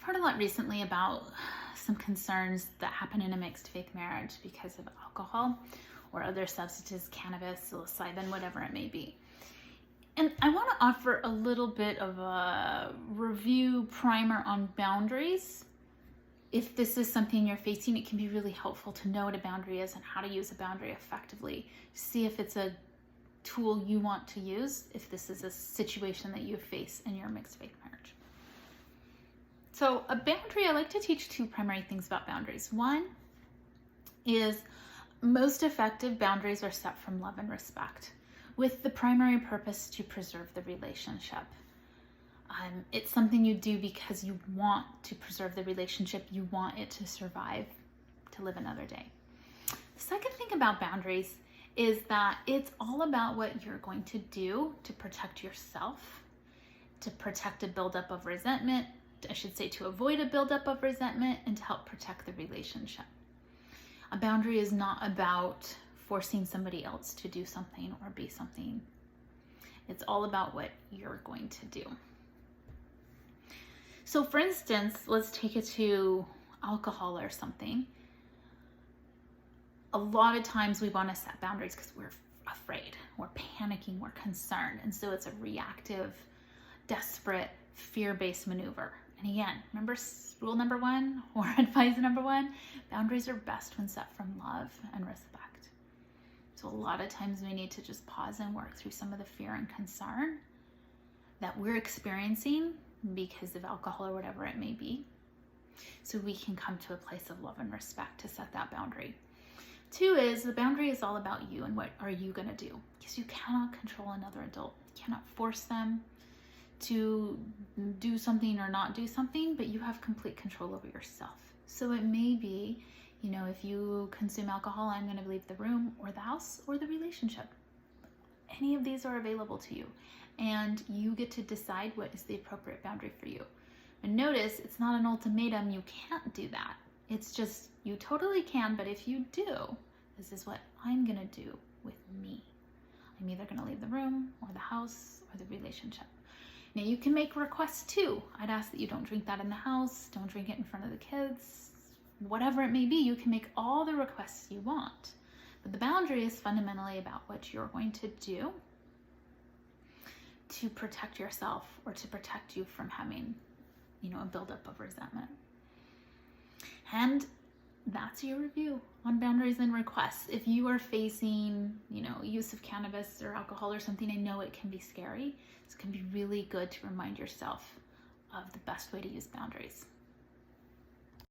I've heard a lot recently about some concerns that happen in a mixed faith marriage because of alcohol or other substances, cannabis, psilocybin, whatever it may be. And I want to offer a little bit of a review primer on boundaries. If this is something you're facing, it can be really helpful to know what a boundary is and how to use a boundary effectively. See if it's a tool you want to use, if this is a situation that you face in your mixed faith marriage. So a boundary, I like to teach two primary things about boundaries. One is most effective boundaries are set from love and respect, with the primary purpose to preserve the relationship. It's something you do because you want to preserve the relationship. You want it to survive, to live another day. The second thing about boundaries is that it's all about what you're going to do to protect yourself, to protect a buildup of resentment, I should say to avoid a buildup of resentment, and to help protect the relationship. A boundary is not about forcing somebody else to do something or be something. It's all about what you're going to do. So for instance, let's take it to alcohol or something. A lot of times we want to set boundaries because we're afraid, we're panicking, we're concerned. And so it's a reactive, desperate, fear-based maneuver. And again, remember rule number one or advice number one, boundaries are best when set from love and respect. So a lot of times we need to just pause and work through some of the fear and concern that we're experiencing because of alcohol or whatever it may be. So we can come to a place of love and respect to set that boundary. Two is the boundary is all about you and what are you going to do, because you cannot control another adult. You cannot force them to do something or not do something, but you have complete control over yourself. So it may be, if you consume alcohol, I'm going to leave the room or the house or the relationship. Any of these are available to you, and you get to decide what is the appropriate boundary for you. And notice, it's not an ultimatum. You can't do that. It's just, you totally can, but if you do, this is what I'm going to do with me. I'm either going to leave the room or the house or the relationship. Now you can make requests too. I'd ask that you don't drink that in the house, don't drink it in front of the kids, whatever it may be. You can make all the requests you want. But the boundary is fundamentally about what you're going to do to protect yourself or to protect you from having, a buildup of resentment. And that's your review on boundaries and requests. If you are facing, use of cannabis or alcohol or something, I know it can be scary. So it can be really good to remind yourself of the best way to use boundaries.